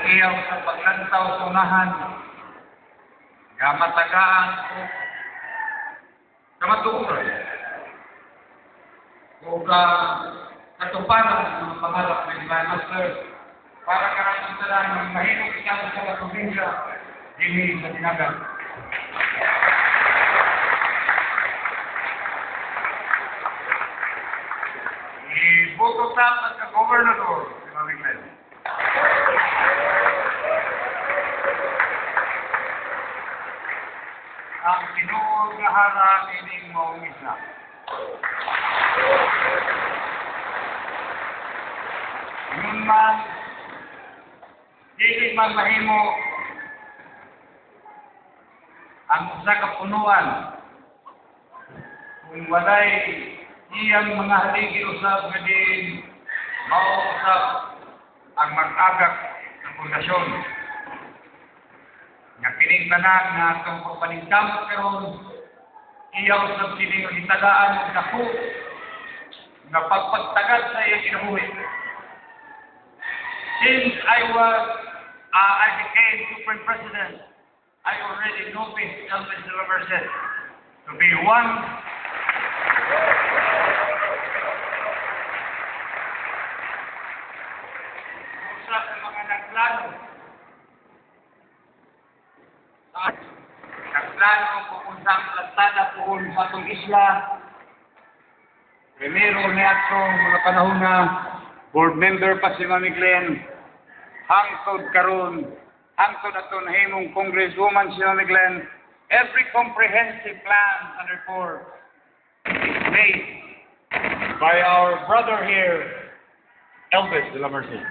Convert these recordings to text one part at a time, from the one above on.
iyaw sa paglantaw sa unahan, nga matagaan o kamatuoran o katuparan ng mga pangalap ng Divine Master para karang talaan ng mahimong ikaw sa katubingga dini sa dinagat. Iboto sa pagka-gobernador, si Mami Glenn. Ang tinuod nga harang ining maong isa. Yun man, dili man mahimo ang usa ka punuan kung walay iyang mga haligi usab nga din mauusap ang mag-agak ng pundasyon. Nga piningtanan nga itong pagpaningkamot karon iyaw sa sining itagaan ng dako nga pagpagtagad sa iyang kinabuhi. Since I became Supreme President, I already noticed Elvis de la Merced to be one sa mga nagplano. Nagplano pupuntang plantada poon sa itong isla. Primero ni atong mga panahon na board member pa si Mami Glenn. Hangtod karon, hangtod aton himong congresswoman si Mami Glenn. Every comprehensive plan and report is made by our brother here, Elvis de la Merced.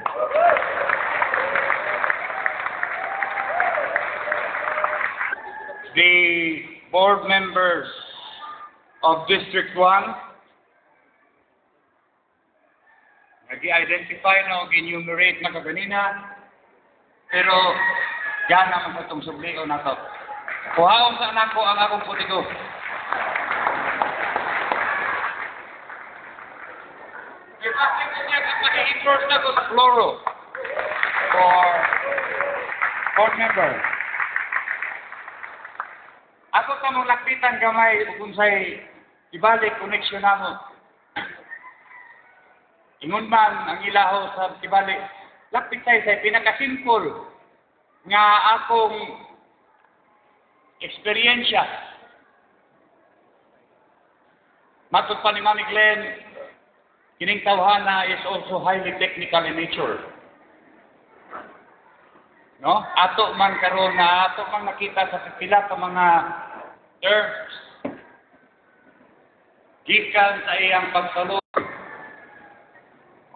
The board members of District 1 nag-i-identify na o enumerate na kaganina, pero yan naman sa itong subliyo na ito. Kuhaon sa anak ko ang akong putiko. Ipasing ko niya at nag-i-endorse na ko sa Floro for board member. Ako ka mong lakpitan gamay kung sa'y ibalik koneksyon na mo. Ingon man ang ilaho sa ibalik, lakpit tayo sa'y pinakasimple nga akong eksperyensya. Matod pa ni Mami Glenn, kining tawhana is also highly technical in nature. No? Ato man karon na ato man nakita sa pila ka mga terms gikan sa iyang pagsalud.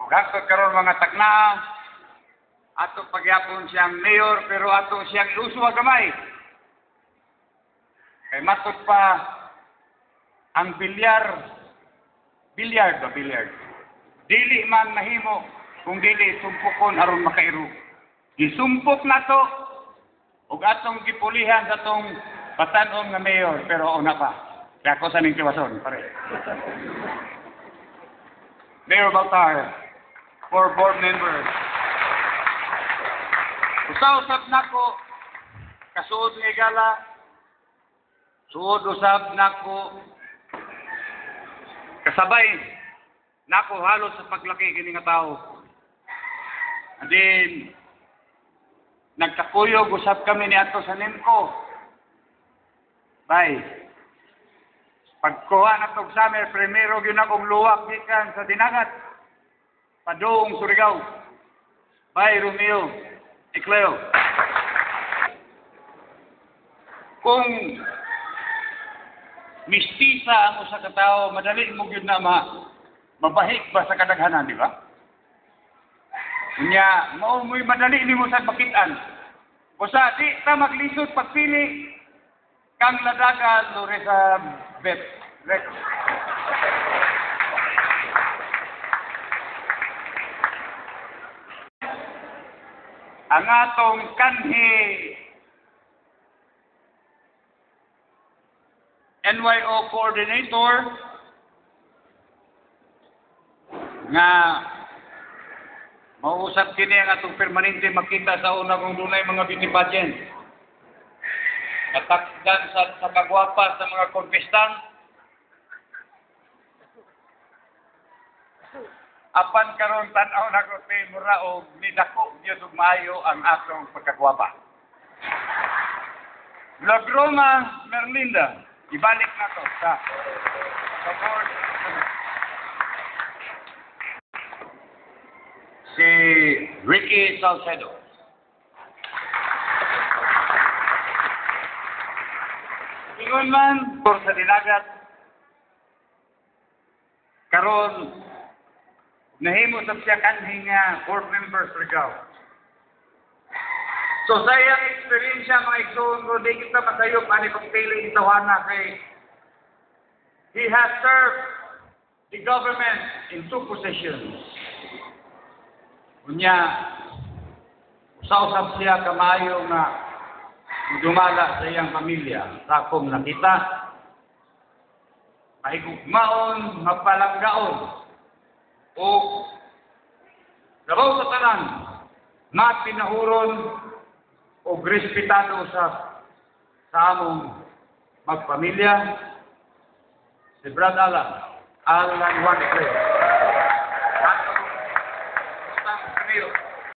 Ug ato karon mga takna ato pagyapon siyang mayor pero ato siyang iuso gamay. Kay matod pa ang bilyard. Dili man mahimo kung dili sumpukon aron makairo. Gisumpok na to ug atong gipulihan sa tong batan-on nga mayor pero una pa. Kaya ako sa ning tiwason pare. Mayor Baltar for board members. Usab nako kasuod nga gala. Suod usab nako kasabay nako halos sa paglaki kini nga tao. And then nagkakuyog usab kami ni ato sa NIMCO. Bay. Pagkuha na tog summer, primero gyud akong luwak gikan sa dinagat. Padung Surigao. Bay Romeo, Ecleo. Kung mistisa ang usa ka tawo, madali mo gyud na mabahig ba sa kadaghanan, di ba? Nya, maumoy madali nimo sa bakitan. Usa di ta maglisod pagpili kang ladagan lore sa bet. Ang atong kanhi NYO coordinator nga Mauusap kini ang atong permanente makita sa una kung dunay mga beauty pageant. Natakdan sa kagwapa sa mga contestant. Apan karon tan-aw na ko mura og nidako gyud og maayo ang atong pagkagwapa. Lagroma Merlinda, ibalik na to sa board. Si Ricky Salcedo. Ingon man por sa dinagat karon nahimo sa siya kanhi nga board members Rigao. So sa iyang experience mga igsoon ko, di kita masayop ani kung pili itawana kay he has served the government in 2 positions. Unya, usap siya kamayo nga dumala sa iyang pamilya. Sa akong nakita, mahigugmaon, mapalanggaon, o labaw sa tanan, mapinahuron, o respetado sa among magpamilya, si Brad Alan Juan Clay.